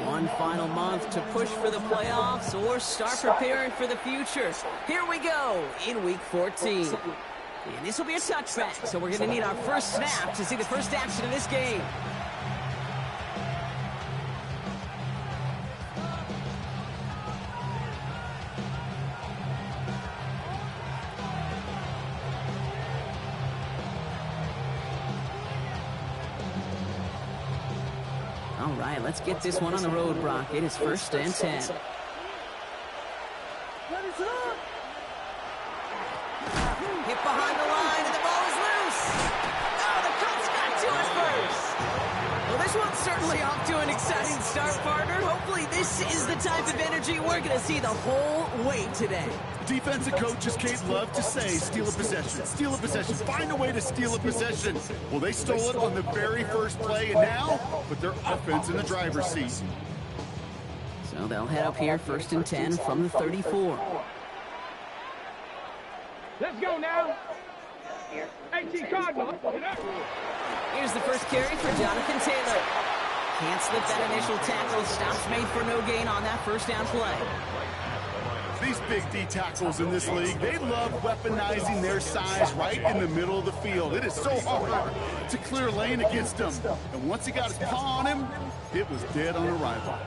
One final month to push for the playoffs or start preparing for the future. Here we go in week 14. And this will be a touchback, so we're going to need our first snap to see the first action of this game. All right, let's get this one on the road, Brock. It is 1st and 10. Hit behind the line, and the ball is loose. Oh, the Colts got to it first. Well, this one's certainly off to an exciting start, partner. Hopefully this is the type of energy we're going to see the whole way today. Defensive coaches, Kate, love to say, steal a possession, find a way to steal a possession. Well, they stole it on the very first play, and now put their offense in the driver's seat. So they'll head up here, 1st and 10 from the 34. Let's go now. 18 Cardinals. Here's the first carry for Jonathan Taylor. Can't slip that initial tackle. Stops made for no gain on that first down play. These big D tackles in this league, they love weaponizing their size right in the middle of the field. It is so hard to clear lane against them. And once he got his paw on him, it was dead on arrival.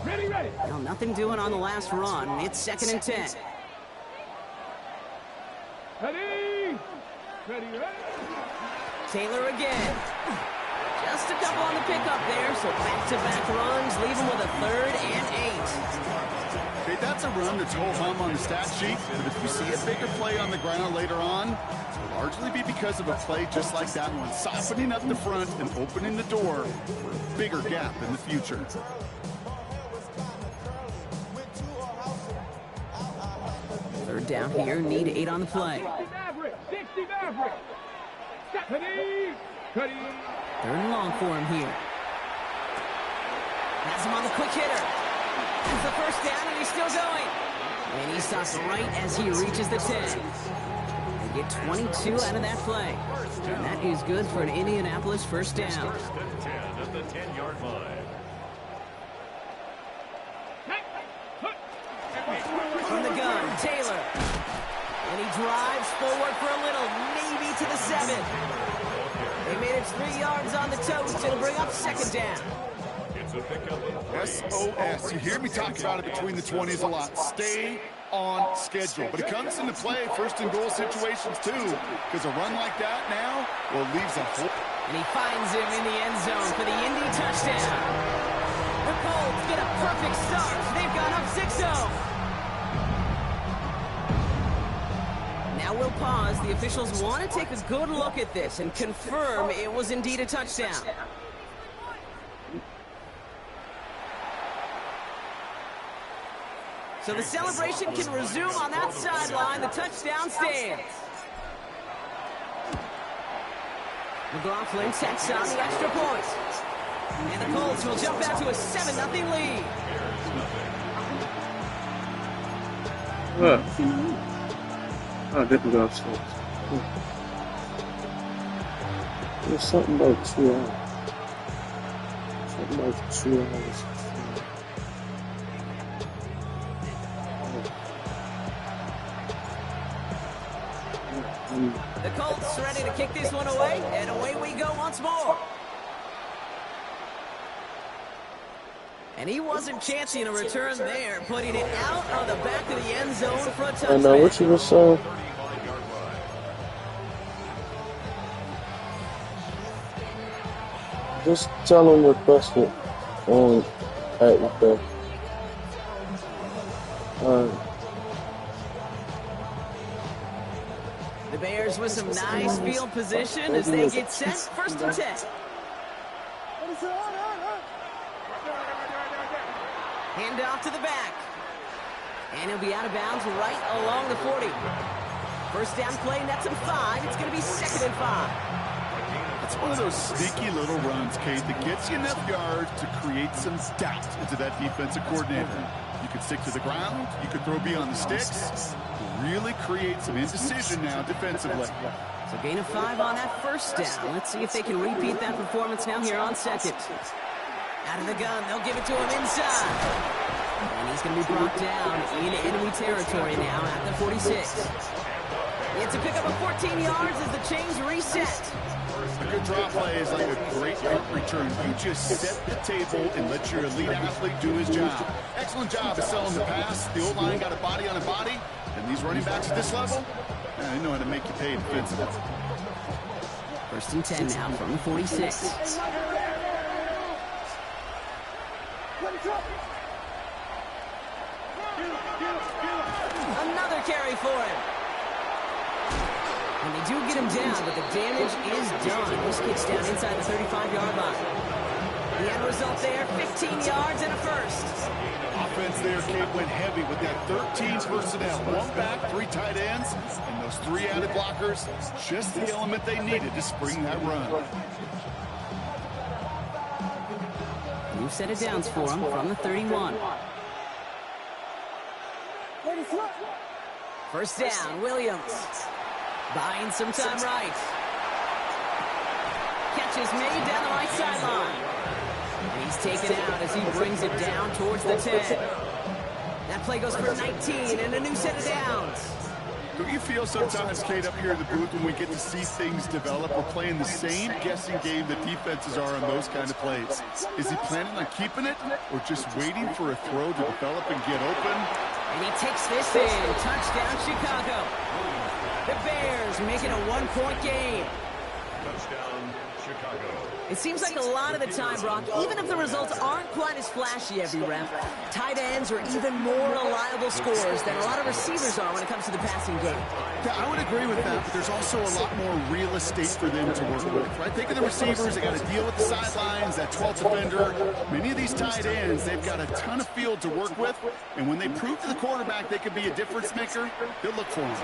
Ready. Well, nothing doing on the last run. It's 2nd and 10. Ready. Taylor again. Just a couple on the pickup there, so back-to-back runs leave him with a 3rd and 8. Okay, that's a run that's ho-hum on the stat sheet, but if you see a bigger play on the ground later on, it'll largely be because of a play just like that one, softening up the front and opening the door for a bigger gap in the future. Third down here, need 8 on the play. 60 Maverick. Ready. 3rd and long for him here. Has him on the quick hitter. That's the first down, and he's still going. And he stops right as he reaches the 10. They get 22 out of that play. And that is good for an Indianapolis first down. 1st and 10 at the 10-yard line. From the gun, Taylor. And he drives forward for a little, maybe to the 7. They made it 3 yards on the toast. It'll bring up 2nd down. SOS. You hear me talk about it between the 20s a lot. Stay on schedule. But it comes into play 1st and goal situations too. Because a run like that now, well, leaves a hole. And he finds him in the end zone for the Indy touchdown. The Colts get a perfect start. They've gone up 6-0. Now we'll pause. The officials want to take a good look at this and confirm it was indeed a touchdown. So the celebration can resume on that sideline. The touchdown stands. McLaughlin takes on the extra point. And the Colts will jump out to a 7-0 lead. I didn't go upstairs. There's something about 2 hours. Something about 2 hours. The Colts ready to kick this one away, and away we go once more. And he wasn't chancing a return there, putting it out of the back of the end zone for a touchdown. I know what you were saying. Just tell him request it on at the The Bears with some nice field position as they get set. 1st and 10. Hand off to the back. And he'll be out of bounds right along the 40. First down play, nets him 5. It's going to be 2nd and 5. It's one of those sneaky little runs, Kate, that gets you enough yards to create some doubt into that defensive coordinator. You could stick to the ground. You could throw beyond the sticks. Really create some indecision now defensively. So gain of 5 on that first down. Let's see if they can repeat that performance now here on second. Out of the gun, they'll give it to him inside. And he's going to be brought down in enemy territory now at the 46. It's a pickup of 14 yards as the chains reset. A good draw play is like a great punt return. You just set the table and let your elite athlete do his job. Excellent job of selling the pass. The O-line got a body on a body. And these running backs at this level, they know how to make you pay defensively. 1st and 10 now from the 46. Another carry for him. And they do get him down, but the damage is done. This kid's down inside the 35-yard line. The end result there, 15 yards and a first. Offense there, Kate, went heavy with that 13 personnel. 1 back, 3 tight ends, and those 3 added blockers. Just the element they needed to spring that run. New set of downs for him from the 31. First down, Williams. Buying some time right. Catch is made down the right sideline. And he's taken out as he brings it down towards the 10. That play goes for 19 and a new set of downs. Don't you feel sometimes, Kate, up here in the booth when we get to see things develop, we're playing the same guessing game that defenses are on those kind of plays? Is he planning on keeping it or just waiting for a throw to develop and get open? And he takes this in. Touchdown, Chicago. The Bears make it a 1-point game. Touchdown, Chicago. It seems like a lot of the time, Brock, even if the results aren't quite as flashy every rep, tight ends are even more reliable scorers than a lot of receivers are when it comes to the passing game. Yeah, I would agree with that, but there's also a lot more real estate for them to work with, right? Think of the receivers. They got to deal with the sidelines, that 12th defender. Many of these tight ends, they've got a ton of field to work with, and when they prove to the quarterback they can be a difference maker, they'll look for him.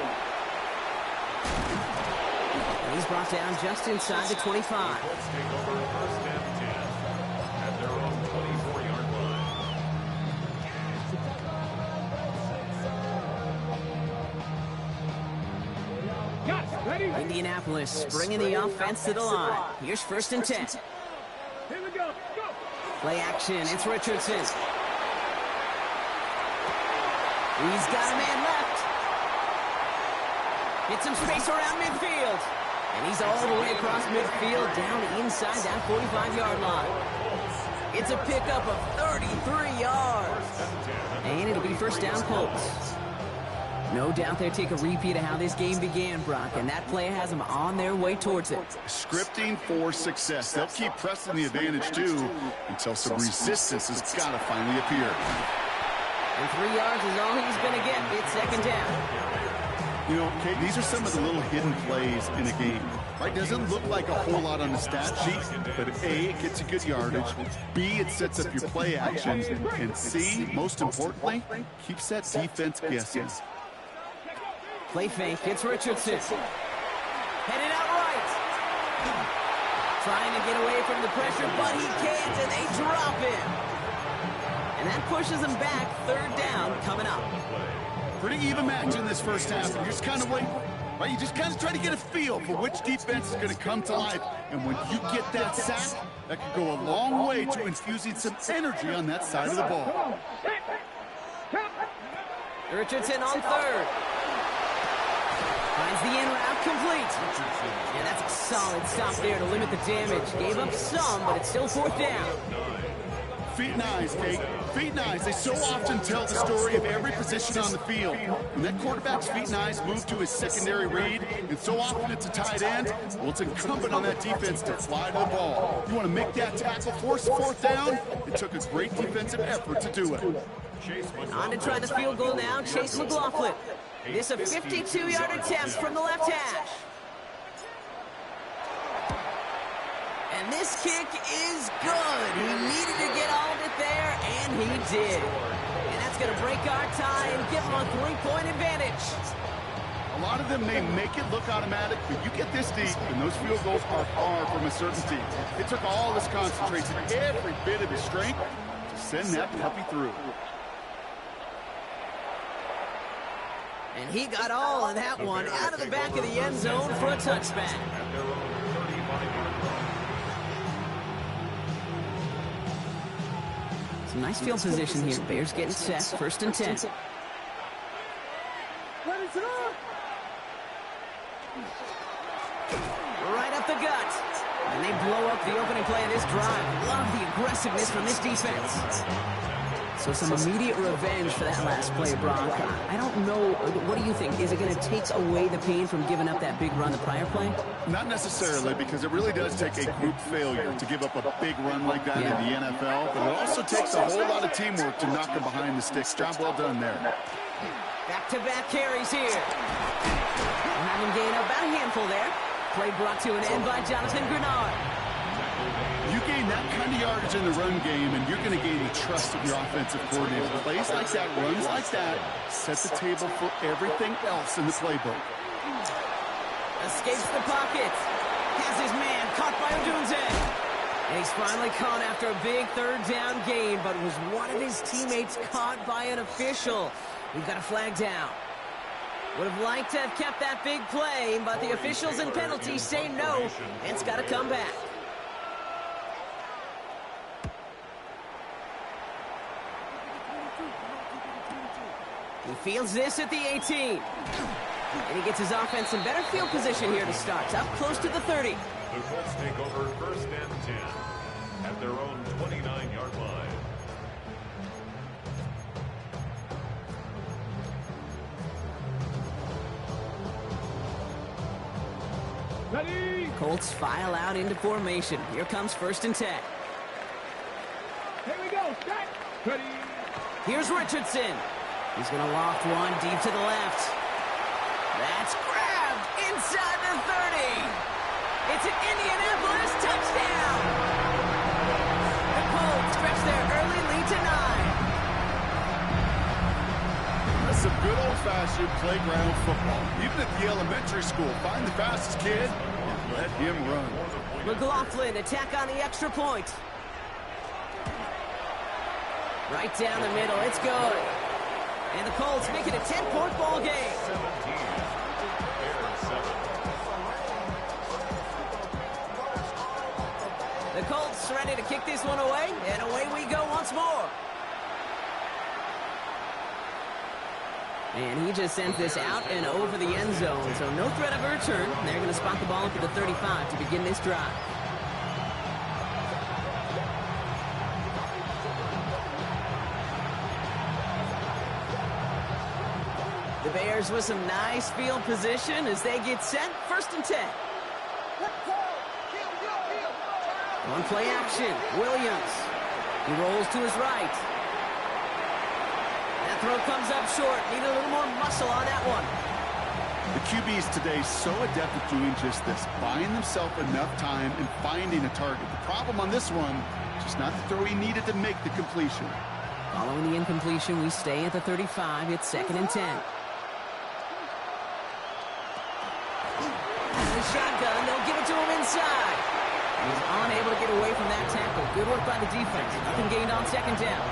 And he's brought down just inside the 25. Colts take over 1st and 10 at their own 24-yard line. Got ready. Indianapolis bringing the offense to the line. Here's 1st and 10. Here we go. Go. Play action. It's Richardson. He's got a man left. Get some space around midfield. And he's all the way across midfield down inside that 45-yard line. It's a pickup of 33 yards. And it'll be 1st down Colts. No doubt they'll take a repeat of how this game began, Brock, and that play has them on their way towards it. Scripting for success. They'll keep pressing the advantage, too, until some resistance has got to finally appear. And 3 yards is all he's going to get. It's 2nd down. You know, Kate, these are some of the little hidden plays in a game, right? Doesn't look like a whole lot on the stat sheet, but A, it gets you good yardage, B, it sets up your play action, and C, most importantly, keeps that defense guessing. Play fake, it's Richardson. Headed out right. Trying to get away from the pressure, but he can't, and they drop him. And that pushes him back. 3rd down coming up. Pretty even match in this first half. You're just kind of waiting, right? You just kind of try to get a feel for which defense is going to come to life. And when you get that sack, that could go a long way to infusing some energy on that side of the ball. Richardson on 3rd. Finds the in route complete. And that's a solid stop there to limit the damage. Gave up some, but it's still 4th down. Feet and eyes, Kate. Feet and eyes. They so often tell the story of every position on the field. When that quarterback's feet and eyes move to his secondary read, and so often it's a tight end, well, it's incumbent on that defense to fly to the ball. You want to make that tackle, force 4th down? It took a great defensive effort to do it. On to try the field goal now, Chase McLaughlin. This a 52-yard attempt from the left hash. And this kick is good. He needed to get all of it there, and he did. And that's going to break our tie and give him a 3-point advantage. A lot of them may make it look automatic, but you get this deep, and those field goals are far from a certainty. It took all his concentration, every bit of his strength, to send that puppy through. And he got all of that one out of the back of the end zone for a touchback. At their own 35-yard line. Some nice field position here. Bears getting set. 1st and 10. Right up the gut. And they blow up the opening play of this drive. Love the aggressiveness from this defense. So some immediate revenge for that last play, Brock. I don't know. What do you think? Is it going to take away the pain from giving up that big run the prior play? Not necessarily, because it really does take a group failure to give up a big run like that in the NFL. But it also takes a whole lot of teamwork to knock them behind the sticks. Job well done there. Back-to-back carries here. We'll have him gain about a handful there. Play brought to an end by Jonathan Grenard. You gain that kind of yardage in the run game, and you're going to gain the trust of your offensive coordinator. Plays like that, runs like that, set the table for everything else in the playbook. Escapes the pocket. Has his man caught by Odunze. And he's finally caught after a big 3rd down gain, but was one of his teammates caught by an official. We've got a flag down. Would have liked to have kept that big play, but the officials and penalties say no, and it's got to come back. He fields this at the 18. And he gets his offense in better field position here to start. Up close to the 30. The Colts take over 1st and 10 at their own 29-yard line. Ready? Colts file out into formation. Here comes 1st and 10. Here we go. Set. Ready? Here's Richardson. He's going to loft one deep to the left. That's grabbed inside the 30. It's an Indianapolis touchdown. The Colts stretch their early lead to 9. That's some good old-fashioned playground football. Even at the elementary school, find the fastest kid and let him run. McLaughlin attack on the extra point. Right down the middle. It's good. And the Colts make it a 10-point ball game. 17. Bears 7. The Colts ready to kick this one away, and away we go once more. And he just sends this out and over the end zone, so no threat of a return. They're going to spot the ball up at the 35 to begin this drive. The Bears with some nice field position as they get set. 1st and 10. One play action. Williams. He rolls to his right. That throw comes up short. Need a little more muscle on that one. The QBs today so adept at doing just this, buying themselves enough time and finding a target. The problem on this one, just not the throw he needed to make the completion. Following the incompletion, we stay at the 35. It's 2nd and 10. The shotgun, they'll give it to him inside. He's unable to get away from that tackle. Good work by the defense. Nothing gained on 2nd down.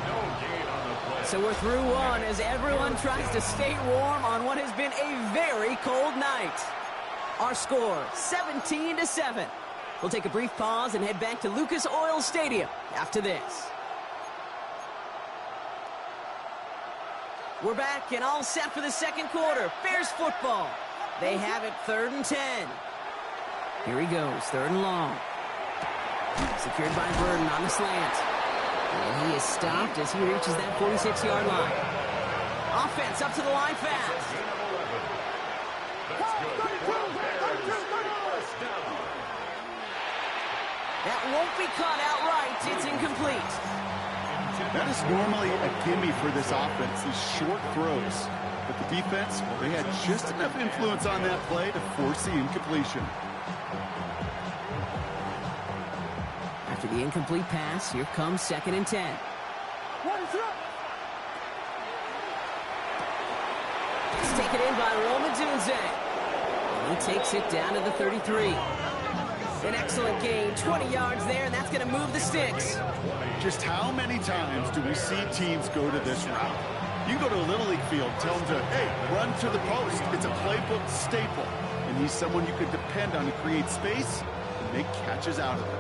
No gain on the play. So we're through one as everyone tries to stay warm on what has been a very cold night. Our score, 17-7. We'll take a brief pause and head back to Lucas Oil Stadium after this. We're back and all set for the 2nd quarter. Bears football. They have it 3rd and 10. Here he goes, 3rd and long. Secured by Burden on the slant. And he is stopped as he reaches that 46-yard line. Offense up to the line fast. That won't be caught outright. It's incomplete. That is normally a gimme for this offense, these short throws. But the defense, well, they had just enough influence on that play to force the incompletion. After the incomplete pass, here comes 2nd and 10. It's taken in by Roman Dunze. And he takes it down to the 33. An excellent gain, 20 yards there, and that's going to move the sticks. Just how many times do we see teams go to this route? You can go to a Little League field, tell them to, hey, run to the post. It's a playbook staple. And he's someone you can depend on to create space and make catches out of it.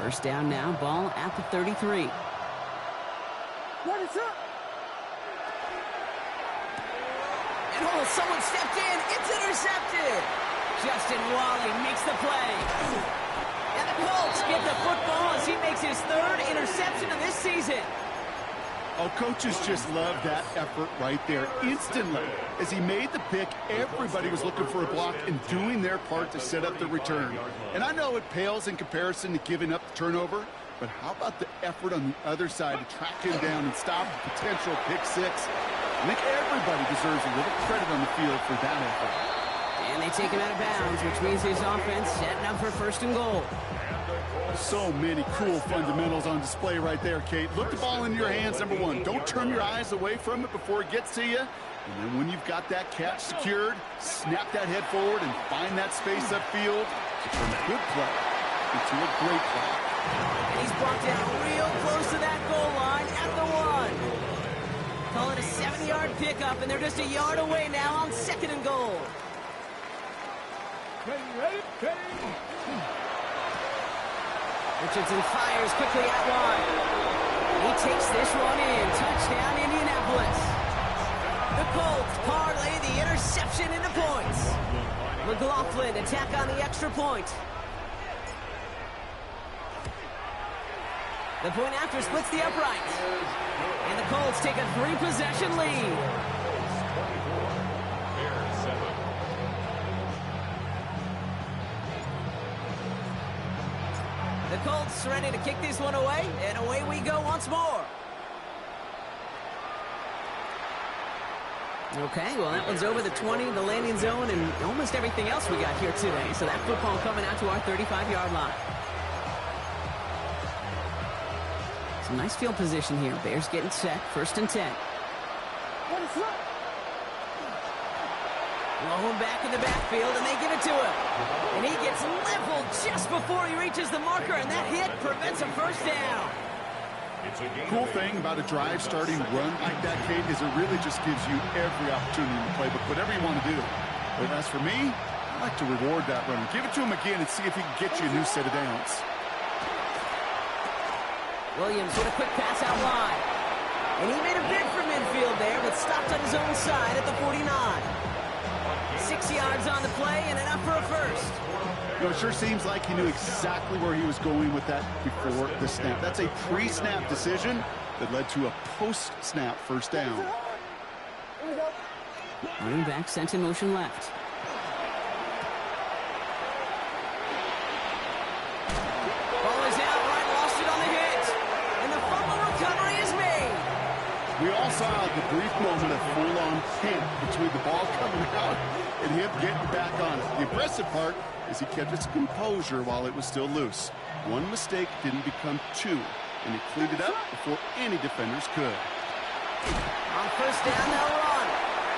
First down now, ball at the 33. What is up? And someone stepped in. It's intercepted. Justin Wally makes the play. And the Colts get the football as he makes his third interception of this season. Oh, coaches just love that effort right there. Instantly, as he made the pick, everybody was looking for a block and doing their part to set up the return. And I know it pales in comparison to giving up the turnover, but how about the effort on the other side to track him down and stop a potential pick six? I think everybody deserves a little credit on the field for that effort. And they take him out of bounds, which means his offense setting up for first and goal. So many cool fundamentals on display right there, Kate. Look the ball into your hands, number one. Don't turn your eyes away from it before it gets to you. And then when you've got that catch secured, snap that head forward and find that space upfield to turn a good play into a great play. And he's brought down real close to that goal line at the 1. Call it a 7-yard pickup, and they're just a yard away now on second and goal. Ready. Richardson fires quickly at one. He takes this one in. Touchdown, Indianapolis. The Colts parlay the interception into points. McLaughlin attack on the extra point. The point after splits the uprights. And the Colts take a 3-possession lead. The Colts ready to kick this one away, and away we go once more. Okay, well, that one's over the 20, the landing zone, and almost everything else we got here today. So that football coming out to our 35-yard line. Some nice field position here. Bears getting set, 1st and 10. Blown back in the backfield, and they give it to him. And he gets leveled just before he reaches the marker, and that hit prevents a first down. Cool thing about a drive starting run like that, Kate, is it really just gives you every opportunity in the playbook, whatever you want to do. But as for me, I like to reward that run. Give it to him again and see if he can get you a new set of downs. Williams with a quick pass out wide. And he made a bid for midfield there, but stopped on his own side at the 49. 6 yards on the play and enough for a first. You know, it sure seems like he knew exactly where he was going with that before the snap. That's a pre-snap decision that led to a post-snap first down. Running back sent in motion left. Ball is out, right, lost it on the hit. And the fumble recovery is made. We all saw the brief moment of full-on panic between the ball coming out and him getting back on it. The impressive part is he kept his composure while it was still loose. One mistake didn't become two, and he cleaned it up before any defenders could. On first down, they'll run.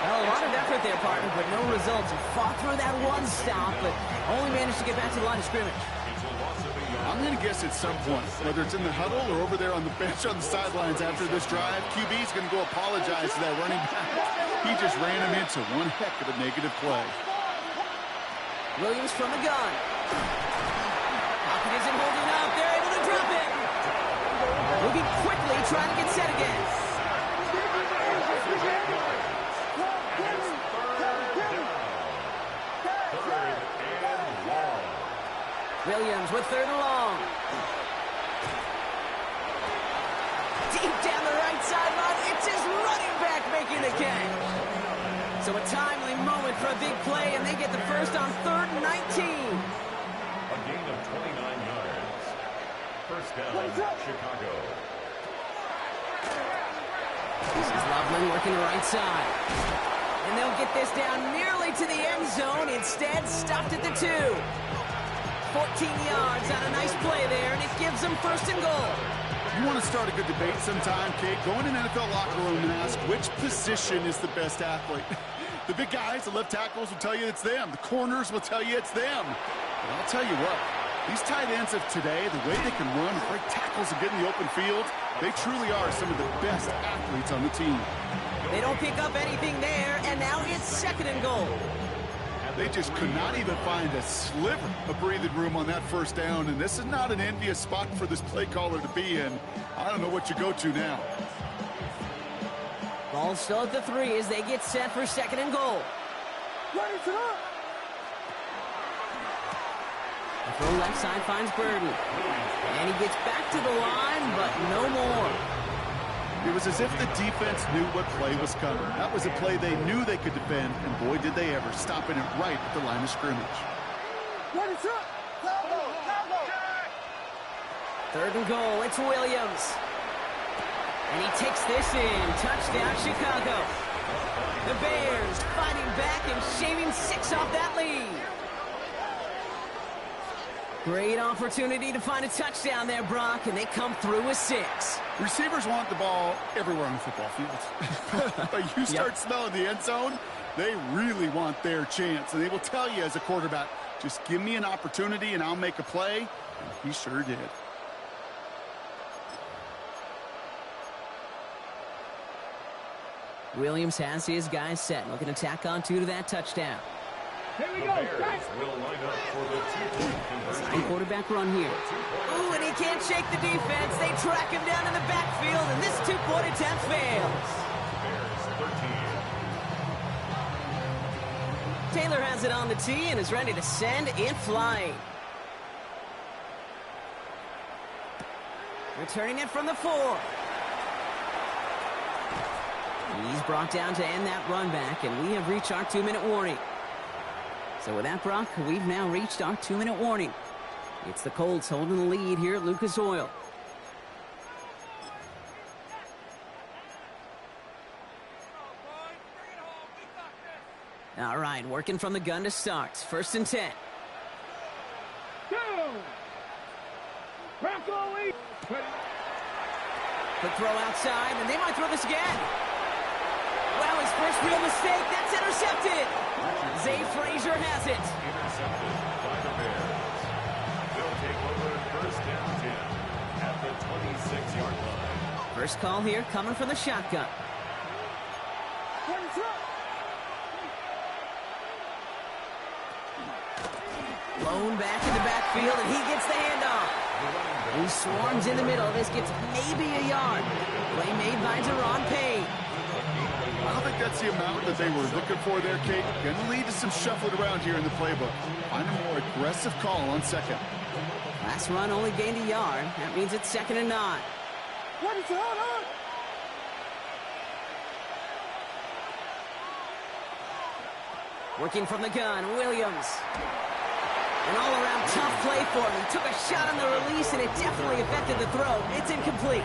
Well, a lot of effort there, partner, but no results. He fought through that one stop, but only managed to get back to the line of scrimmage. I'm going to guess at some point, whether it's in the huddle or over there on the bench on the sidelines after this drive, QB's going to go apologize to that running back. He just ran him into one heck of a negative play. Williams from the gun. Pocket isn't holding up. They're able to drop it. Moving quickly, trying to get set again. Williams with 3rd and long. Deep down the right sideline, it's his running back making the catch. So a timely moment for a big play, and they get the first on 3rd and 19. A gain of 29 yards. First down, Chicago. This is Loveland working the right side. And they'll get this down nearly to the end zone. Instead, stopped at the 2. 14 yards on a nice play there, and it gives them 1st and goal. You want to start a good debate sometime, Kate? Go in an NFL locker room and ask which position is the best athlete. The big guys, the left tackles will tell you it's them. The corners will tell you it's them. But I'll tell you what, These tight ends of today, the way they can run, break tackles, and get in the open field, they truly are some of the best athletes on the team. They don't pick up anything there, and now it's 2nd and goal. They just could not even find a sliver of breathing room on that first down, and this is not an envious spot for this play caller to be in. I don't know what you go to now. Ball still at the 3 as they get set for 2nd and goal. The throw left side finds Burden. And he gets back to the line, but no more. It was as if the defense knew what play was coming. That was a play they knew they could defend, and boy, did they ever, stopping it right at the line of scrimmage. 3rd and goal, it's Williams. And he takes this in. Touchdown, Chicago. The Bears fighting back and shaving 6 off that lead. Great opportunity to find a touchdown there, Brock, and they come through with 6. Receivers want the ball everywhere on the football field. But you start smelling the end zone, they really want their chance. And they will tell you as a quarterback, just give me an opportunity and I'll make a play. And he sure did. Williams has his guys set. Looking to tack on 2 to that touchdown. Here we The go. Bears will line up for the 2-point conversion. Sign quarterback run here. Ooh, and he can't shake the defense. They track him down in the backfield, and this 2-point attempt fails. Bears 13. Taylor has it on the tee and is ready to send it flying. Returning it from the 4. He's brought down to end that run back, and we have reached our 2-minute warning. So with that, Brock, we've now reached our 2-minute warning. It's the Colts holding the lead here at Lucas Oil. All right, working from the gun to start. 1st and 10. Go. Rocco, Lee. Quick throw outside, and they might throw this again. Wow, his first real mistake. That's intercepted. Zay Frazier has it. Intercepted by the Bears. They'll take over 1st and 10 at the 26-yard line. First call here coming from the shotgun. Blown back in the backfield, and he gets the handoff. He swarms in the middle. This gets maybe a yard. Play made by Deron Payne. I don't think that's the amount that they were looking for there, Kate. Going to lead to some shuffling around here in the playbook. Find a more aggressive call on 2nd. Last run only gained a yard. That means it's 2nd and 9. Working from the gun, Williams. An all-around tough play for him. He took a shot on the release, and it definitely affected the throw. It's incomplete.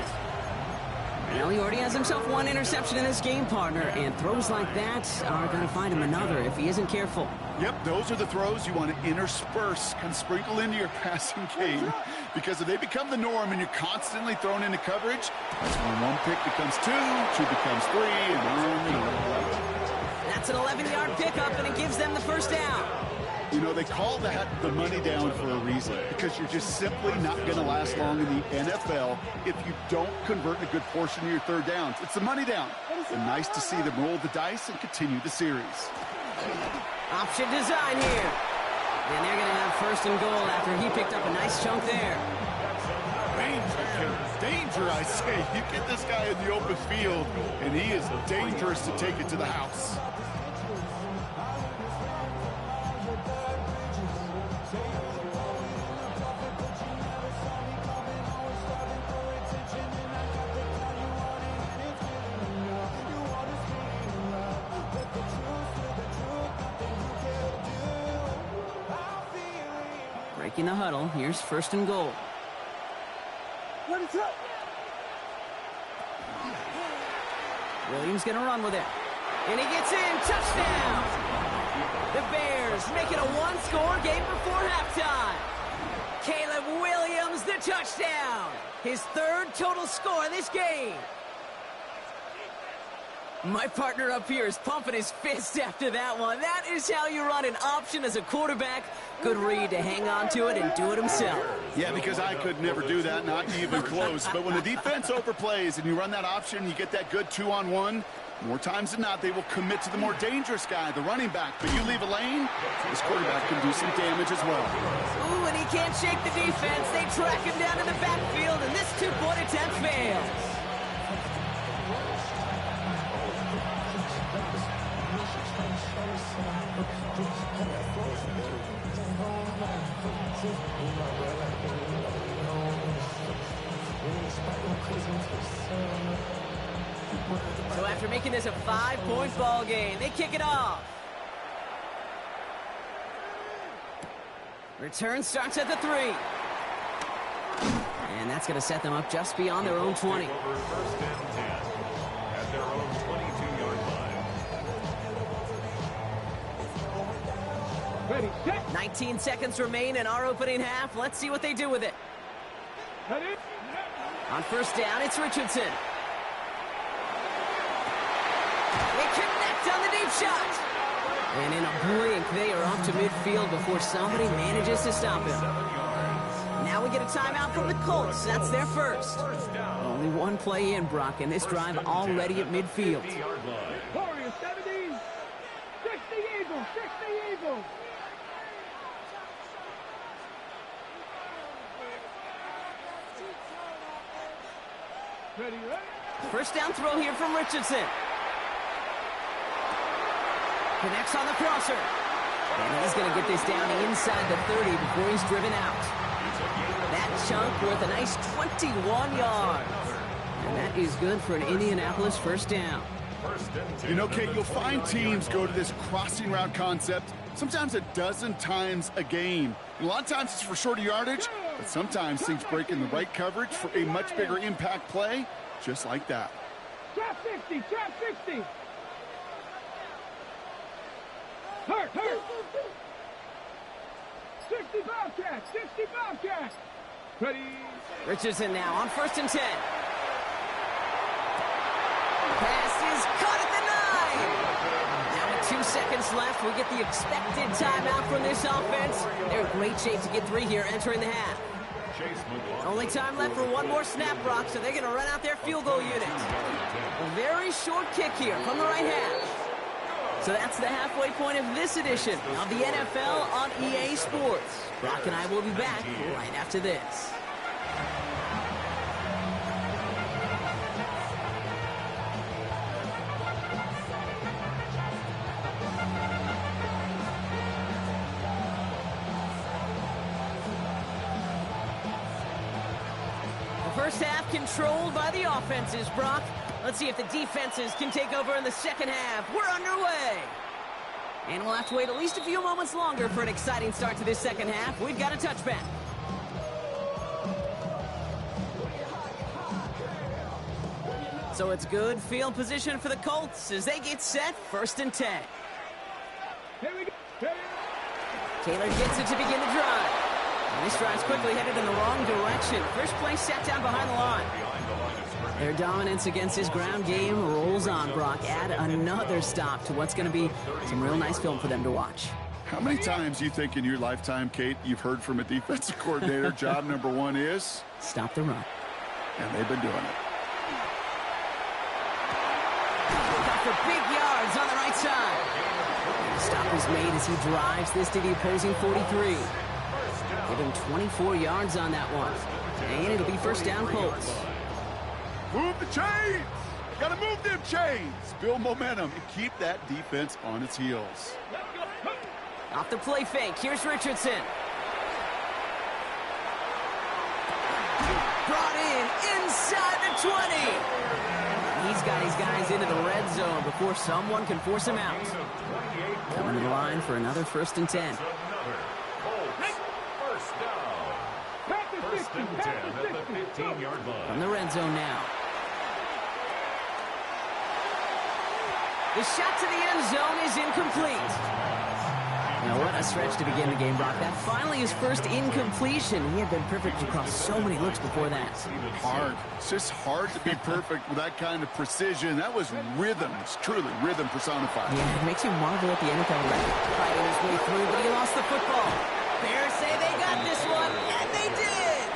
Well, he already has himself 1 interception in this game, partner, and throws like that are going to find him another if he isn't careful. Yep, those are the throws you want to intersperse, kind of sprinkle into your passing game, because if they become the norm and you're constantly thrown into coverage, that's when 1 pick becomes 2, 2 becomes 3, and on. That's an 11-yard pickup, and it gives them the first down. You know, they call that the money down for a reason, because you're just simply not going to last long in the NFL if you don't convert a good portion of your 3rd downs. It's the money down. And nice to see them roll the dice and continue the series. Option design here. And they're going to have 1st and goal after he picked up a nice chunk there. Danger, I say. You get this guy in the open field, and he is dangerous to take it to the house. Breaking the huddle. Here's 1st and goal. Williams going to run with it. And he gets in. Touchdown! The Bears make it a 1-score game before halftime. Caleb Williams, the touchdown. His 3rd total score in this game. My partner up here is pumping his fist after that one. That is how you run an option as a quarterback. Good read to hang on to it and do it himself. Yeah, because I could never do that, not even close. But when the defense overplays and you run that option, you get that good 2-on-1, more times than not, they will commit to the more dangerous guy, the running back. But you leave a lane, this quarterback can do some damage as well. Ooh, and he can't shake the defense. They track him down in the backfield, and this two-point attempt fails. So after making this a 5-point ball game, they kick it off. Return starts at the 3. And that's going to set them up just beyond their own 20. Over first and 10 at their own 22-yard line. Ready, set. 19 seconds remain in our opening half. Let's see what they do with it. Ready. On first down, it's Richardson. They connect on the deep shot. And in a blink, they are off to midfield before somebody manages to stop him. Now we get a timeout from the Colts. That's their first. Only one play in, Brock, and this drive already at midfield. Warriors 70. 60 Eagles. 60 Eagles. Ready, ready. First down throw here from Richardson. Connects on the crosser. And he's going to get this down inside the 30 before he's driven out. That chunk worth a nice 21 yards. And that is good for an Indianapolis first down. You know, Kate, you'll find teams go to this crossing route concept sometimes a dozen times a game. A lot of times it's for shorter yardage, but sometimes things break in the right coverage for a much bigger impact play, just like that. Trap 60. Trap 60. Hurt. 60 Bobcat. 60 Bobcat. Ready. Richardson now on first and 10. Pass is caught at the 9. Now with 2 seconds left, we get the expected timeout from this offense. They're in great shape to get 3 here entering the half. Only time left for one more snap, Brock, so they're going to run out their field goal unit. A very short kick here from the right half. So that's the halfway point of this edition of the NFL on EA Sports. Brock and I will be back right after this. The first half controlled by the offenses, Brock. Let's see if the defenses can take over in the second half. We're underway. And we'll have to wait at least a few moments longer for an exciting start to this second half. We've got a touchback. So it's good field position for the Colts as they get set first and 10. Here we go. Taylor gets it to begin the drive. And this drive's quickly headed in the wrong direction. First play set down behind the line. Their dominance against his ground game rolls on, Brock. Add another stop to what's going to be some real nice film for them to watch. How many times do you think in your lifetime, Kate, you've heard from a defensive coordinator, job number 1 is? Stop the run. And they've been doing it. Got for big yards on the right side. And the stop is made as he drives this to the opposing 43. Give him 24 yards on that one. And it'll be first down Colts. Move the chains! Gotta move them chains! Build momentum and keep that defense on its heels. Off the play fake, here's Richardson. Brought in inside the 20. He's got his guys into the red zone before someone can force him out. Coming to the line for another first and 10. First and 10 at the 15-yard line. From the red zone now. The shot to the end zone is incomplete. Now, what a stretch to begin the game, Brock. That finally his first incompletion. He had been perfect across so many looks before that. Hard. It's just hard to be perfect with that kind of precision. That was rhythm. It's truly rhythm personified. Yeah, it makes you marvel at the NFL record. Fighting his way through, but he lost the football. Bears say they got this one, and they did.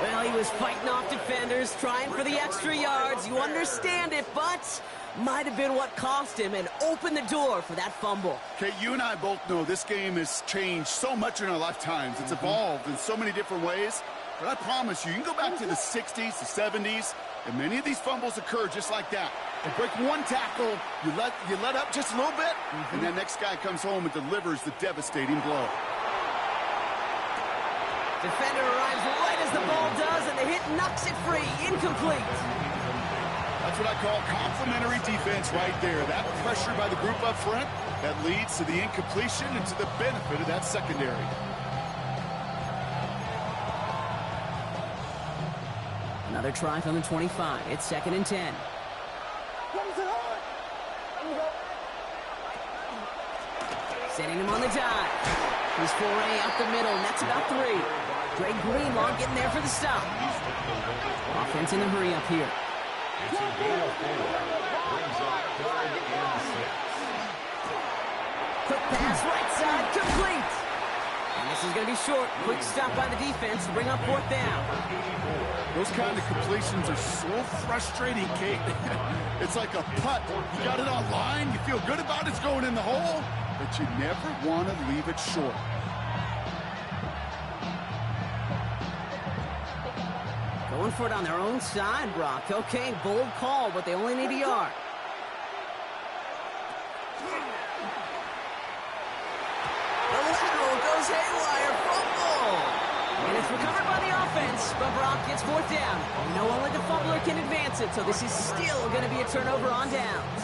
Well, he was fighting off defenders, trying for the extra yards. You understand it, but might have been what cost him and opened the door for that fumble. Okay, you and I both know this game has changed so much in our lifetimes. It's evolved in so many different ways. But I promise you can go back to the 60s, the 70s, and many of these fumbles occur just like that. You break one tackle, you let up just a little bit, and that next guy comes home and delivers the devastating blow. Defender arrives right as the ball does, and the hit knocks it free. Incomplete. That's what I call complementary defense right there. That pressure by the group up front, that leads to the incompletion and to the benefit of that secondary. Another try from the 25. It's 2nd and 10. Setting him on the dive. His foray up the middle, and that's about 3. Dre Greenlaw getting there for the stop. Offense in the hurry up here. It's a gain of 4. Brings up 3rd and 6. Quick pass, right side, complete. And this is going to be short. Quick stop by the defense to bring up 4th down. Those kind of completions are so frustrating, Kate. It's like a putt. You got it on line, you feel good about it's going in the hole, but you never want to leave it short. Going for it on their own side, Brock. Okay, bold call, but they only need a yard. The lateral goes haywire, fumble! And it's recovered by the offense, but Brock gets 4th down. We know only the fumbler can advance it, so this is still going to be a turnover on downs.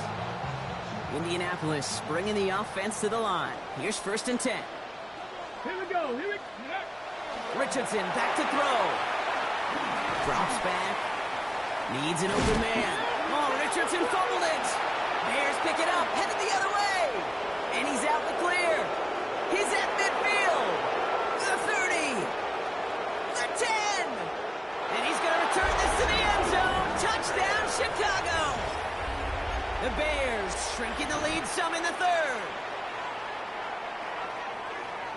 Indianapolis bringing the offense to the line. Here's 1st and 10. Here we go. Here we go. Richardson back to throw. Drops back. Needs an open man. Oh, Richardson fumbled it. Bears pick it up, headed the other way. And he's out the clear. He's at midfield. The 30. The 10. And he's going to return this to the end zone. Touchdown, Chicago. The Bears shrinking the lead some in the 3rd.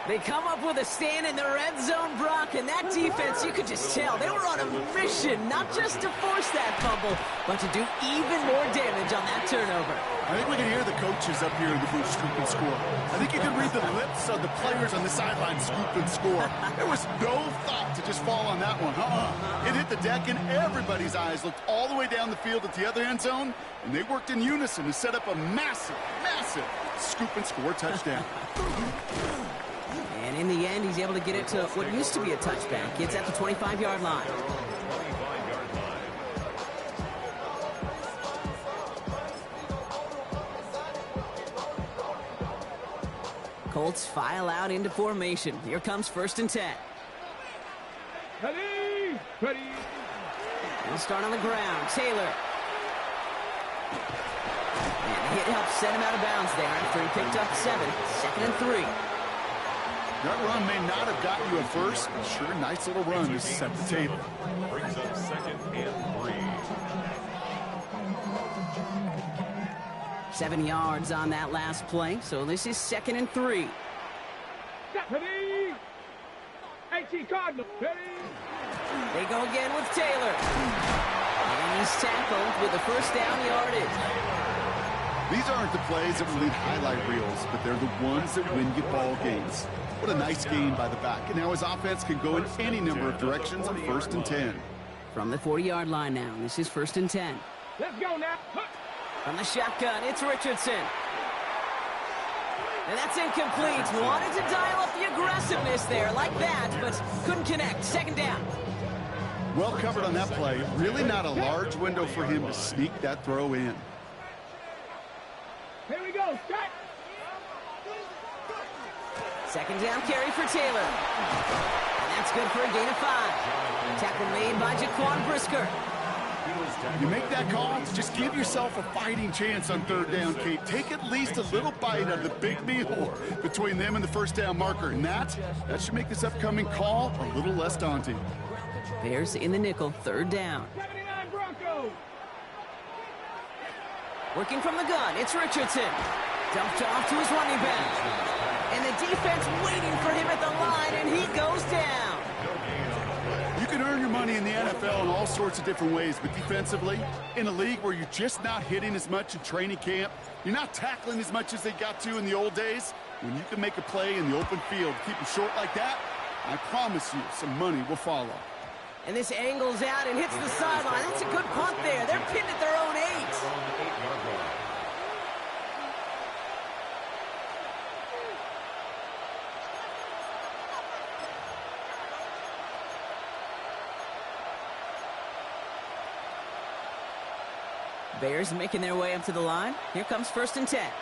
They come up with a stand in the red zone, Brock, and that defense, you could just tell, they were on a mission, not just to force that fumble, but to do even more damage on that turnover. I think we can hear the coaches up here in the booth scoop and score. I think you can read the lips of the players on the sideline scoop and score. There was no thought to just fall on that one. It hit the deck, and everybody's eyes looked all the way down the field at the other end zone, and they worked in unison to set up a massive, massive scoop and score touchdown. And in the end, he's able to get it to what used to be a touchback. It's at the 25-yard line. 25-yard line. Colts file out into formation. Here comes 1st and 10. Ready. Ready. He'll start on the ground. Taylor. And the hit helps set him out of bounds there after he picked up 7. 2nd and 3. That run may not have gotten you a first, but sure, nice little run to set the table. Brings up 2nd and 3. 7 yards on that last play, so this is 2nd and 3. Ready. 18 Cardinal. Ready. They go again with Taylor. And he's tackled with the 1st down yardage. These aren't the plays that will lead highlight reels, but they're the ones that win you ball games. What a nice game by the back. And now his offense can go in any number of directions on 1st and 10. From the 40-yard line now, this is 1st and 10. Let's go now. From the shotgun, it's Richardson. And that's incomplete. Wanted to dial up the aggressiveness there like that, but couldn't connect. 2nd down. Well covered on that play. Really not a large window for him to sneak that throw in. Here we go. Start. 2nd down carry for Taylor. And that's good for a gain of 5. Tackle made by Jaquan Brisker. You make that call to just give yourself a fighting chance on third down, Kate. Take at least a little bite out of the big meal between them and the first down marker. And that should make this upcoming call a little less daunting. Bears in the nickel, third down. 79 Broncos. Working from the gun, it's Richardson. Dumped off to his running back. And the defense waiting for him at the line, and he goes down. You can earn your money in the NFL in all sorts of different ways, but defensively, in a league where you're just not hitting as much in training camp, you're not tackling as much as they got to in the old days, when you can make a play in the open field, keep them short like that, I promise you some money will follow. And this angles out and hits the sideline. That's a good punt there. They're pinned at their own 8. Bears making their way up to the line. Here comes 1st and 10.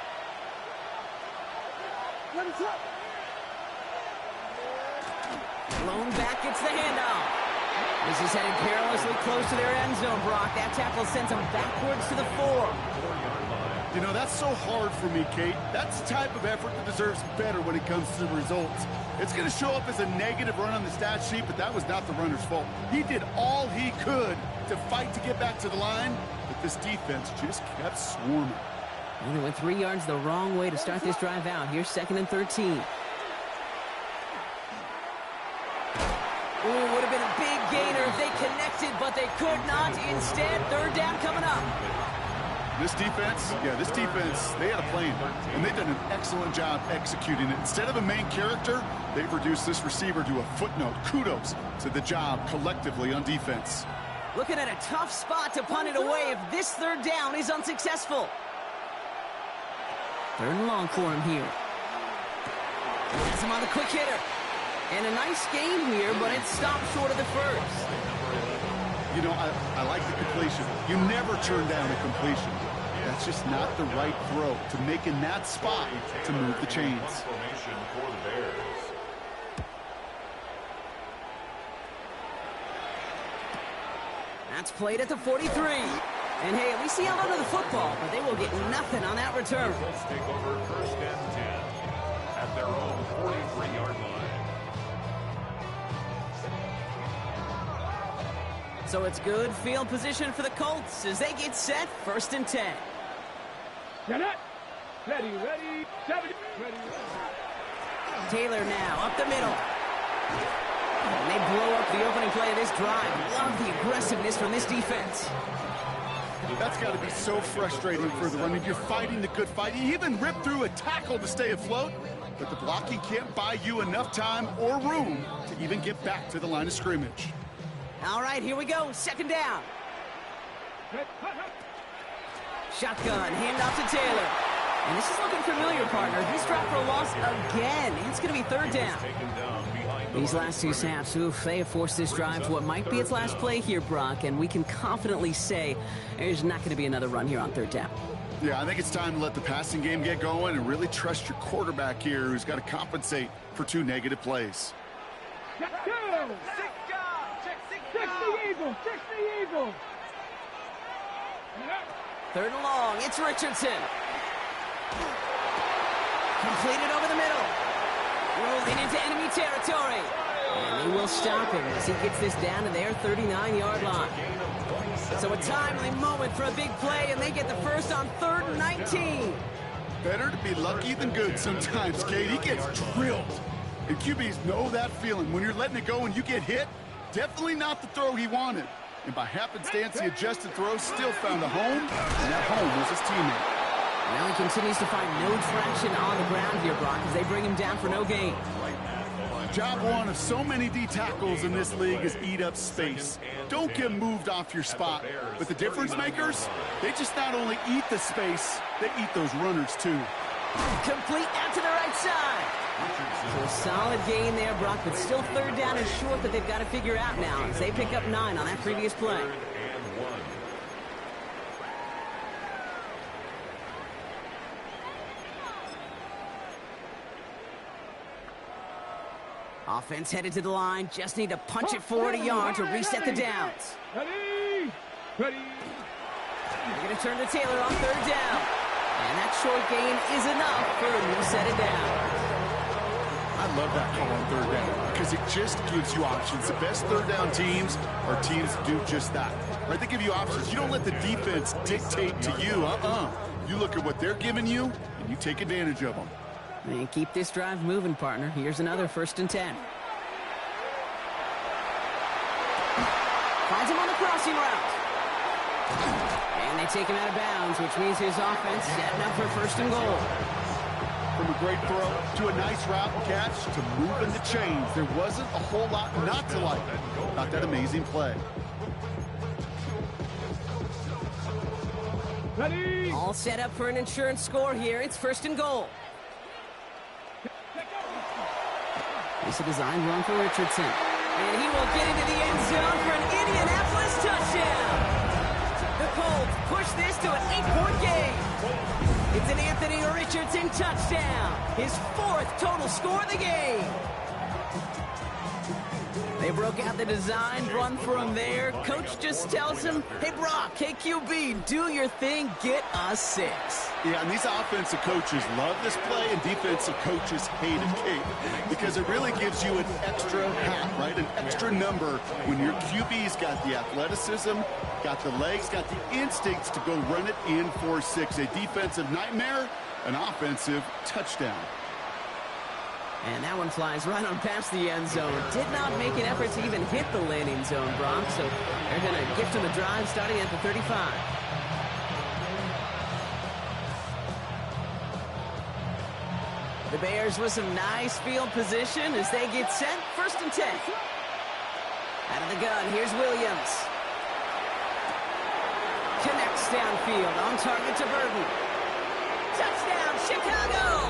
Blown back, gets the handoff. This is headed perilously close to their end zone, Brock. That tackle sends them backwards to the 4. You know, that's so hard for me, Kate. That's the type of effort that deserves better when it comes to the results. It's going to show up as a negative run on the stat sheet, but that was not the runner's fault. He did all he could to fight to get back to the line, but this defense just kept swarming. And they went 3 yards the wrong way to start this drive out. Here's 2nd and 13. Ooh, would have been a big gainer if they connected, but they could not. Instead, 3rd down coming up. This defense, they had a plan, and they've done an excellent job executing it. Instead of a main character, they've reduced this receiver to a footnote. Kudos to the job collectively on defense. Looking at a tough spot to punt it away if this 3rd down is unsuccessful. 3rd and long for him here. Has him on the quick hitter. And a nice gain here, but it stopped short of the 1st. You know, I like the completion. You never turn down a completion. That's just not the right throw to make in that spot to move the chains. That's played at the 43. And hey, at least he held onto the football, but they will get nothing on that return. Let's take over 1st and 10 at their own 43-yard line. So it's good field position for the Colts as they get set, 1st and 10. Get it. Ready. 70. Ready. Taylor now up the middle. And they blow up the opening play of this drive. Love the aggressiveness from this defense. That's got to be so frustrating for the run. I mean, you're fighting the good fight. You even rip through a tackle to stay afloat, but the blocking can't buy you enough time or room to even get back to the line of scrimmage. All right, here we go. 2nd down. Shotgun, handoff to Taylor. And this is looking familiar, partner. He's dropped for a loss again. It's going to be 3rd down. These last 2 snaps, they have forced this drive to what might be its last play here, Brock, and we can confidently say there's not going to be another run here on 3rd down. Yeah, I think it's time to let the passing game get going and really trust your quarterback here, who's got to compensate for 2 negative plays. Check the eagle. 3rd and long, it's Richardson. Completed over the middle. Rolling into enemy territory. And they will stop him as he gets this down to their 39-yard line. So a timely moment for a big play, and they get the first on 3rd and 19. Better to be lucky than good sometimes, Kate. He gets drilled. And QBs know that feeling. When you're letting it go and you get hit, definitely not the throw he wanted. And by happenstance, the adjusted throw still found a home, and that home was his teammate. Now he continues to find no traction on the ground here, Brock, as they bring him down for no gain. Job one of so many D tackles in this league is eat up space. Don't get moved off your spot. But the difference makers, they just not only eat the space, they eat those runners too. Complete out to the right side. So a solid gain there, Brock, but still 3rd down and short that they've got to figure out now as they pick up 9 on that previous play. Offense headed to the line. Just need to punch it forward a yard to reset the downs. Ready. Ready. They're going to turn to Taylor on third down. And that short gain is enough for a new set of downs. I love that call on third down because it just gives you options. The best third down teams are teams that do just that. Right? They give you options. You don't let the defense dictate to you. You look at what they're giving you, and you take advantage of them. And keep this drive moving, partner. Here's another 1st and 10. Finds him on the crossing route. And they take him out of bounds, which means his offense setting up for 1st and goal. From a great throw to a nice route and catch to moving the chains. There wasn't a whole lot not to like about that amazing play. Ready. All set up for an insurance score here. It's 1st and goal. It's a design run for Richardson. And he will get into the end zone for an Indianapolis touchdown. The Colts push this to an 8-point game. It's an Anthony Richardson touchdown. His 4th total score of the game. They broke out the design run for him there. Coach just tells him, hey, Brock, KQB, do your thing, get us 6. Yeah, and these offensive coaches love this play, and defensive coaches hate it, Kate, because it really gives you an extra hat, right? An extra number when your QB's got the athleticism, got the legs, got the instincts to go run it in for 6. A defensive nightmare, an offensive touchdown. And that one flies right on past the end zone. Did not make an effort to even hit the landing zone, Brock. So they're going to gift him a drive starting at the 35. The Bears with some nice field position as they get set. 1st and 10. Out of the gun, here's Williams. Connects downfield, on target to Burton. Touchdown, Chicago!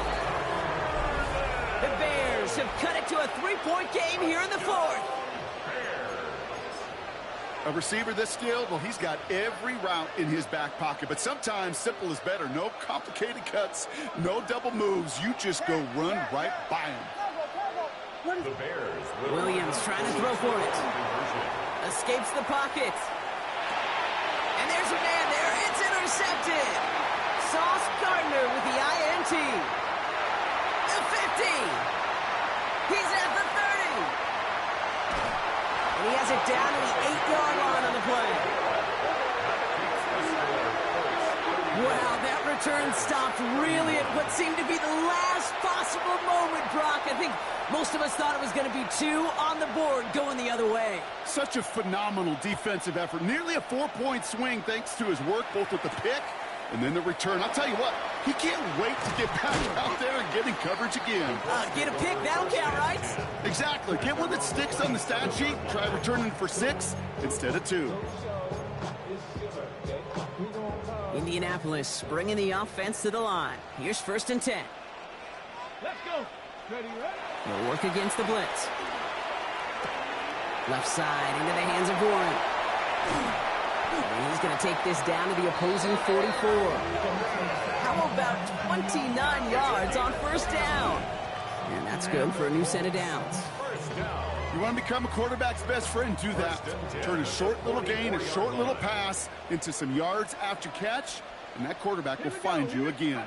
The Bears have cut it to a 3-point game here in the 4th. A receiver this skilled, well, he's got every route in his back pocket. But sometimes simple is better. No complicated cuts, no double moves. You just go run right by him. The Bears Williams trying to throw for it. Escapes the pocket. And there's a man there. It's intercepted. Sauce Gardner with the INT. The 50. He's at the 30. And he has it down to the 8-yard line on the play. Wow, that return stopped really at what seemed to be the last possible moment, Brock. I think most of us thought it was going to be 2 on the board going the other way. Such a phenomenal defensive effort. Nearly a 4-point swing thanks to his work both with the pick and then the return. I'll tell you what, he can't wait to get back out there and get in coverage again. Get a pick, that'll count, right? Exactly. Get one that sticks on the stat sheet. Try returning for 6 instead of 2. Indianapolis bringing the offense to the line. Here's 1st and 10. Let's go. Ready, ready. They'll work against the blitz. Left side into the hands of Warren. And he's going to take this down to the opposing 44. How about 29 yards on 1st down? And that's good for a new set of downs. You want to become a quarterback's best friend? Do that. Turn a short little gain, a short little pass into some yards after catch, and that quarterback will find you again.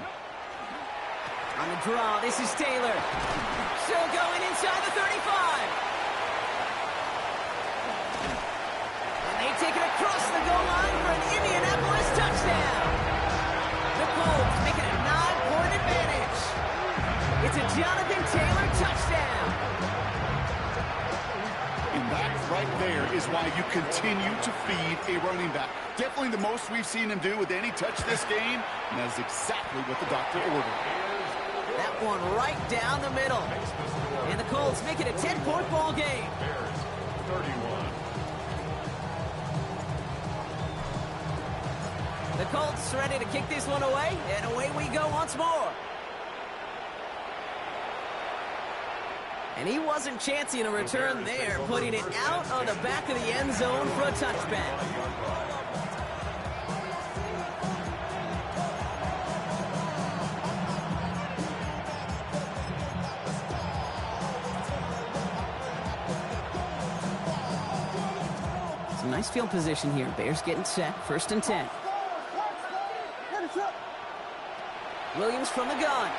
On the draw, this is Taylor. Still going inside the 35. And they take it across the goal line for an Indianapolis touchdown. The Colts make it a 9-point advantage. It's a Jonathan Taylor touchdown. And that right there is why you continue to feed a running back. Definitely the most we've seen him do with any touch this game, and that is exactly what the doctor ordered. That one right down the middle. And the Colts make it a 10-point ball game. 31. The Colts ready to kick this one away, and away we go once more. And he wasn't chancing a return there, putting it out on the back of the end zone for a touchback. Some nice Nice field position here. Bears getting set. 1st and 10. Williams from the gun.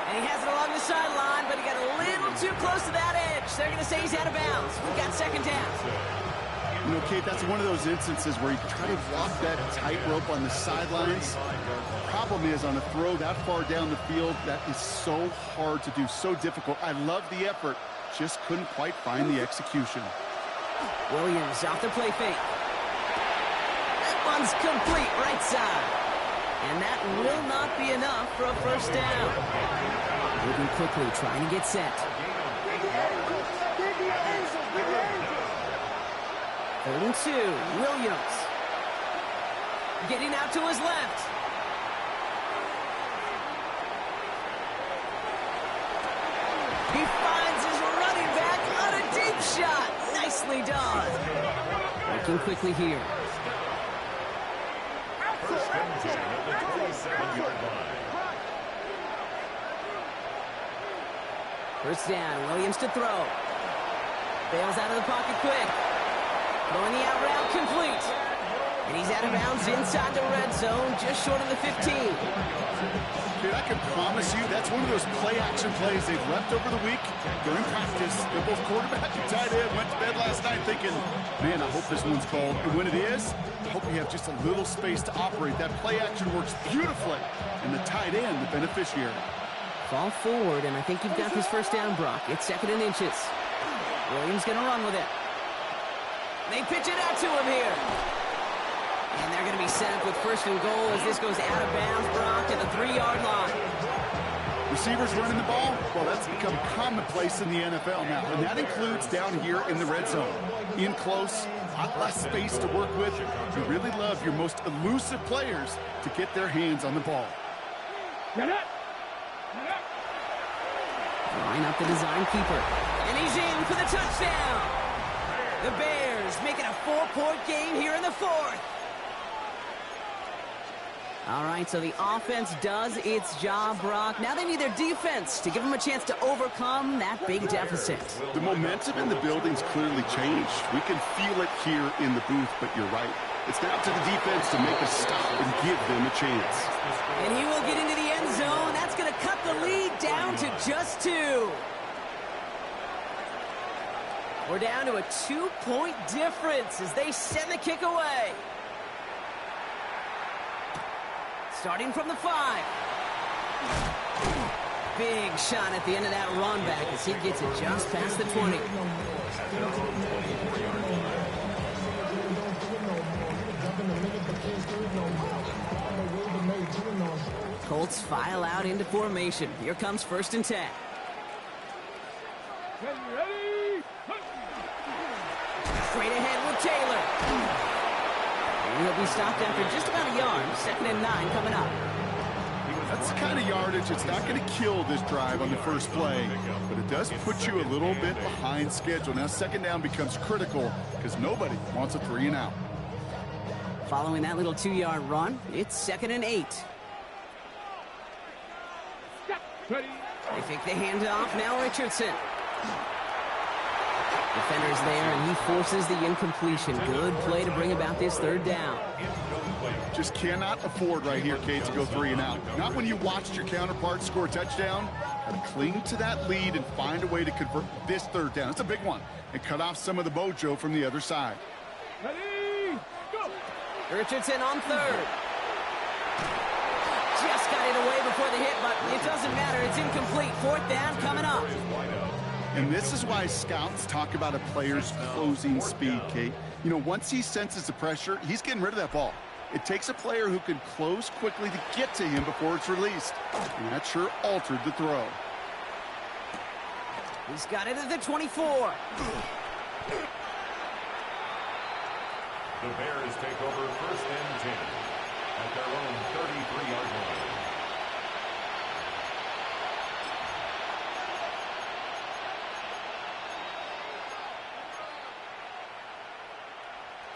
And he has it along the sideline, but he got a little too close to that edge. They're going to say he's out of bounds. We've got 2nd down. You know, Kate, that's one of those instances where you try to walk that tightrope on the sidelines. Problem is, on a throw that far down the field, that is so hard to do, so difficult. I love the effort, just couldn't quite find the execution. Williams off the play fake. That one's complete, right side. And that will not be enough for a 1st down. Moving quickly, trying to get set. 3rd and 2, Williams. Getting out to his left. He finds his running back on a deep shot. Nicely done. Working quickly here. First and 10 at the 27-yard line. 1st down, Williams to throw. Bails out of the pocket quick. Throwing the out route complete. And he's out of bounds inside the red zone, just short of the 15. Dude, I can promise you that's one of those play-action plays they've left over the week during practice. They're both quarterback and tight end. Went to bed last night thinking, man, I hope this one's called. And when it is, I hope we have just a little space to operate. That play-action works beautifully. And the tight end, the beneficiary. Fall forward, and I think you've got this 1st down, Brock. It's 2nd and inches. Williams going to run with it. They pitch it out to him here. And they're going to be set up with 1st and goal as this goes out of bounds, Brock, to the 3-yard line. Receivers running the ball, well, that's become commonplace in the NFL now, and that includes down here in the red zone. In close, a lot less space to work with. You really love your most elusive players to get their hands on the ball. Line up the design keeper. And he's in for the touchdown. The Bears making a 4-point game here in the 4th. All right, so the offense does its job, Brock. Now they need their defense to give them a chance to overcome that big deficit. The momentum in the building's clearly changed. We can feel it here in the booth, but you're right. It's now to the defense to make a stop and give them a chance. And he will get into the end zone. That's going to cut the lead down to just 2. We're down to a 2-point difference as they send the kick away. Starting from the 5. Big shot at the end of that run back as he gets it just past the 20. Colts file out into formation. Here comes 1st and 10. Straight ahead with Taylor. And he'll be stopped after just about a yard. 2nd and 9 coming up. That's the kind of yardage. It's not going to kill this drive on the first play, but it does put you a little bit behind schedule. Now 2nd down becomes critical because nobody wants a 3 and out. Following that little 2-yard run, it's 2nd and 8. They fake the handoff. Now Richardson. Defender's there, and he forces the incompletion. Good play to bring about this 3rd down. Just cannot afford right here, Kate, to go 3 and out. Not when you watched your counterpart score a touchdown. Got to cling to that lead and find a way to convert this 3rd down. It's a big one. And cut off some of the mojo from the other side. Ready, go! Richardson on 3rd. Just got it away before the hit, but it doesn't matter. It's incomplete. 4th down coming up. And this is why scouts talk about a player's closing speed, Kate. You know, once he senses the pressure, he's getting rid of that ball. It takes a player who can close quickly to get to him before it's released. And that sure altered the throw. He's got it at the 24. The Bears take over 1st and 10 at their own 33-yard line.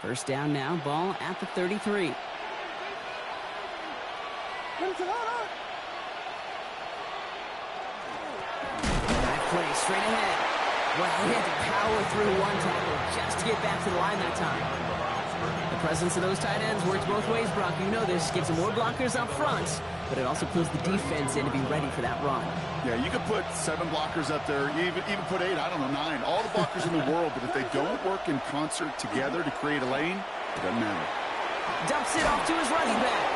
First down now, ball at the 33. Back play straight ahead. Well, he had to power through one tackle just to get back to the line that time. The presence of those tight ends works both ways, Brock. You know this. Gives them more blockers up front, but it also pulls the defense in to be ready for that run. Yeah, you could put 7 blockers up there, even put 8, I don't know, 9. All the blockers in the world, but if they don't work in concert together to create a lane, it doesn't matter. Dumps it off to his running back.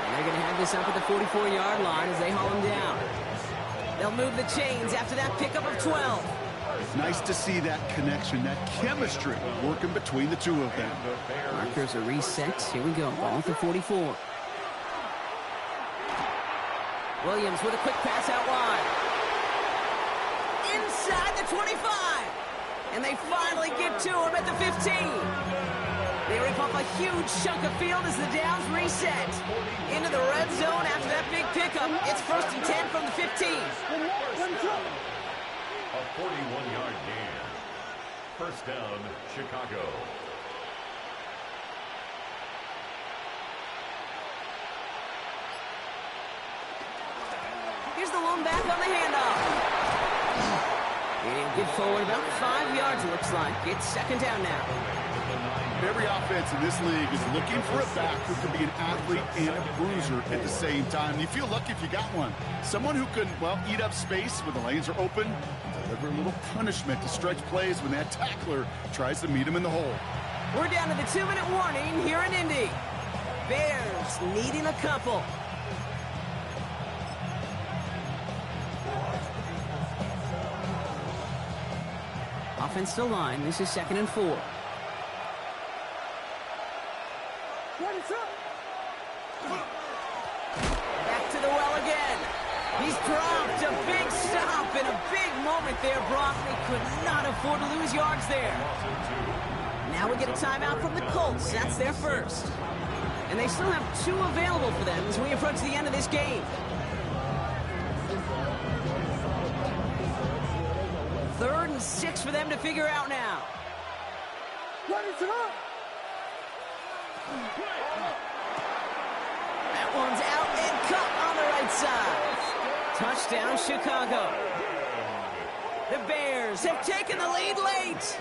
And they're going to have this up at the 44-yard line as they haul him down. They'll move the chains after that pickup of 12. Nice to see that connection, that chemistry working between the two of them. Markers are reset. Here we go. Ball at the 44. Williams with a quick pass out wide. Inside the 25. And they finally get to him at the 15. They rip up a huge chunk of field as the downs reset. Into the red zone after that big pickup. It's 1st and 10 from the 15. A 41-yard gain. First down, Chicago. Here's the lone back on the handoff. And get forward about 5 yards, it looks like. It's 2nd down now. Every offense in this league is looking for a back who can be an athlete and a bruiser at the same time. You feel lucky if you got one. Someone who can, well, eat up space when the lanes are open and deliver a little punishment to stretch plays when that tackler tries to meet him in the hole. We're down to the 2-minute warning here in Indy. Bears needing a couple. Offensive line. This is 2nd and 4. Back to the well again. He's dropped a big stop and a big moment there, Brock. They could not afford to lose yards there. Now we get a timeout from the Colts. That's their first. And they still have 2 available for them as we approach the end of this game. 3rd and 6 for them to figure out now. That one's out and cut on the right side. Touchdown, Chicago. The Bears have taken the lead late.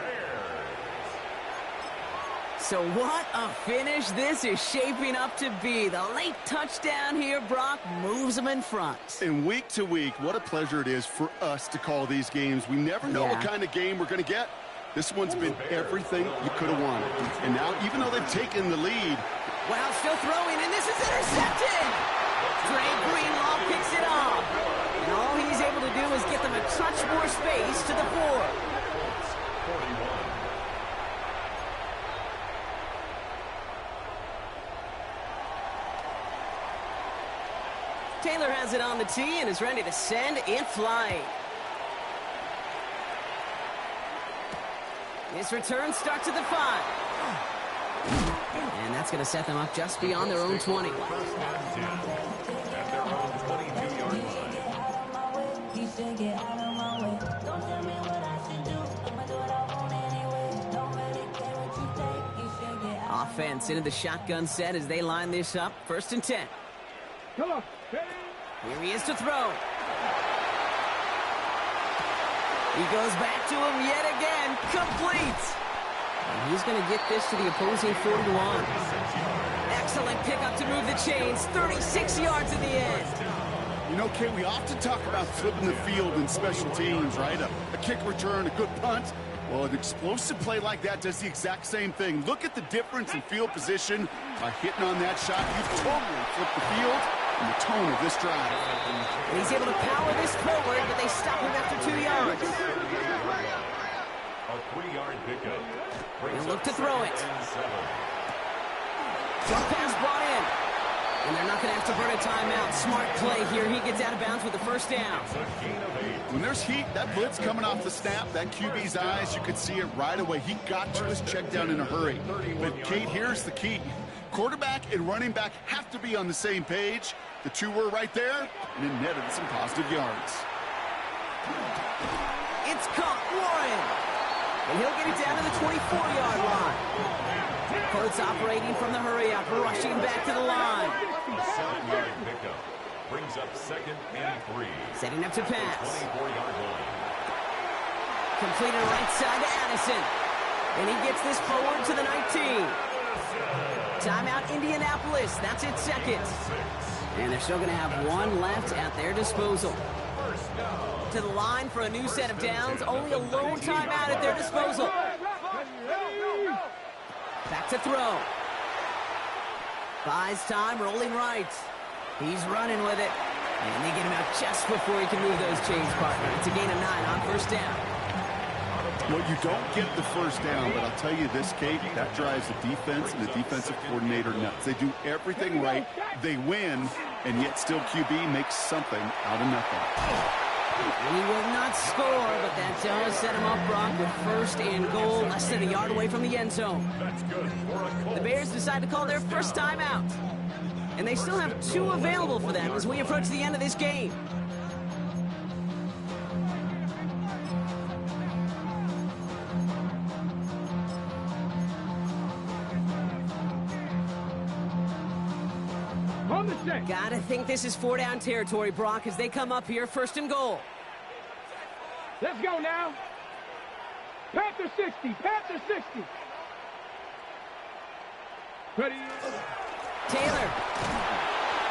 So what a finish this is shaping up to be. The late touchdown here, Brock, moves them in front. And week to week, what a pleasure it is for us to call these games. We never know what kind of game we're going to get. This one's been everything you could have wanted. And now, even though they've taken the lead. Wow, still throwing, and this is intercepted. Dre Greenlaw picks it off. And all he's able to do is get them a touch more space to the 4. Taylor has it on the tee and is ready to send it flying. This return starts at the 5. And that's going to set them up just beyond their own 20. At their own 22-yard line. Offense into the shotgun set as they line this up. 1st and 10. Come on. Here he is to throw. He goes back to him yet again. Complete. And he's going to get this to the opposing 41. Excellent pickup to move the chains. 36 yards in the end. You know, Kate, we often talk about flipping the field in special teams, right? A kick return, a good punt. Well, an explosive play like that does the exact same thing. Look at the difference in field position by hitting on that shot. You totally flip the field and the tone of this drive. And he's able to power this forward, but they stop him after 2 yards. A 3-yard pickup. And look to throw it. Jump pass brought in. And they're not going to have to burn a timeout. Smart play here. He gets out of bounds with the 1st down. When there's heat, that blitz coming off the snap, that QB's eyes, you could see it right away. He got to his check down in a hurry. But, Kate, here's the key. Quarterback and running back have to be on the same page. The 2 were right there, and it netted some positive yards. It's caught, Warren. And he'll get it down to the 24-yard line. Colts operating from the hurry up, rushing back to the line. 7-yard pickup. Brings up 2nd and 3. Setting up to pass. 24-yard line. Completed right side to Addison. And he gets this forward to the 19. Timeout, Indianapolis. That's its second. And they're still going to have one left at their disposal. To the line for a new set of downs. Only a lone timeout at their disposal. Back to throw. Buys time, rolling right. He's running with it. And they get him out just before he can move those chains, partner. It's a gain of 9 on first down. Well, you don't get the first down, but I'll tell you this, Kate, that drives the defense and the defensive coordinator nuts. They do everything right, they win, and yet still QB makes something out of nothing. He will not score, but that does set him up, Brock, with first and goal, less than a yard away from the end zone. The Bears decide to call their first timeout, and they still have 2 available for them as we approach the end of this game. Gotta think this is 4-down territory, Brock, as they come up here, first and goal. Let's go now. Panther 60, Panther 60. Ready? Taylor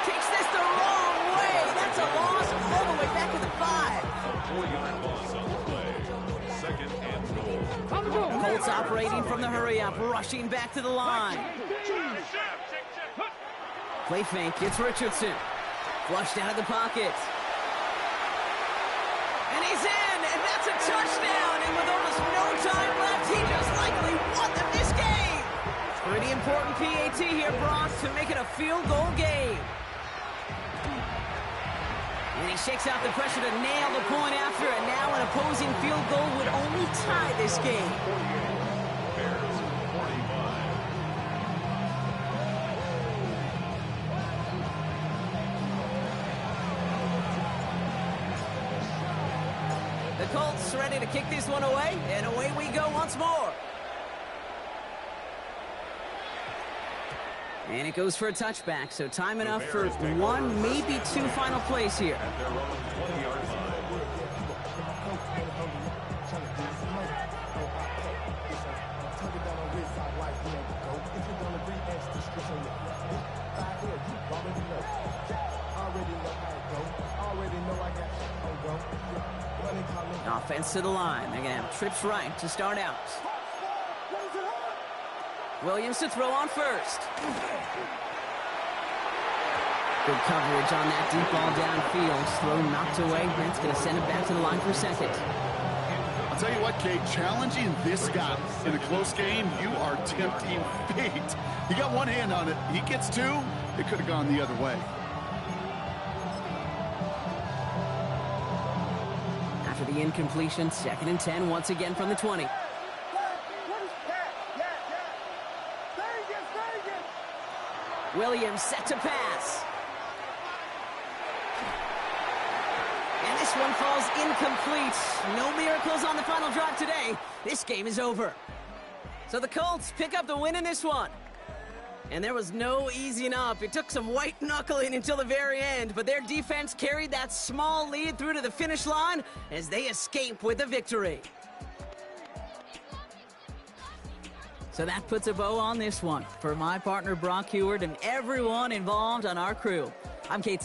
takes this the wrong way. That's a loss all the way back to the 5. A 4-yard loss on the play. 2nd and goal. Colts operating from the hurry-up, rushing back to the line. Play fake, it's Richardson. Flushed out of the pocket. And he's in, and that's a touchdown. And with almost no time left, he just likely won them this game. Pretty important PAT here, Brock, to make it a field goal game. And he shakes out the pressure to nail the point after, and now an opposing field goal would only tie this game. Bears 45. The Colts ready to kick this one away, and away we go once more. And it goes for a touchback, so time enough for 1, maybe 2 final plays here. At their own 20-yard line. Offense to the line. They're going to have trips right to start out. Williams to throw on first. Good coverage on that deep ball downfield. Throw knocked away. That's going to send it back to the line for second. I'll tell you what, Kate, challenging this guy in a close game, you are tempting fate. He got one hand on it. He gets 2. It could have gone the other way. After the incompletion, 2nd and 10 once again from the 20. Williams set to pass. And this one falls incomplete. No miracles on the final drive today. This game is over. So the Colts pick up the win in this one. And there was no easing up. It took some white knuckling until the very end, but their defense carried that small lead through to the finish line as they escape with the victory. So that puts a bow on this one. For my partner Brock Heward and everyone involved on our crew, I'm Kate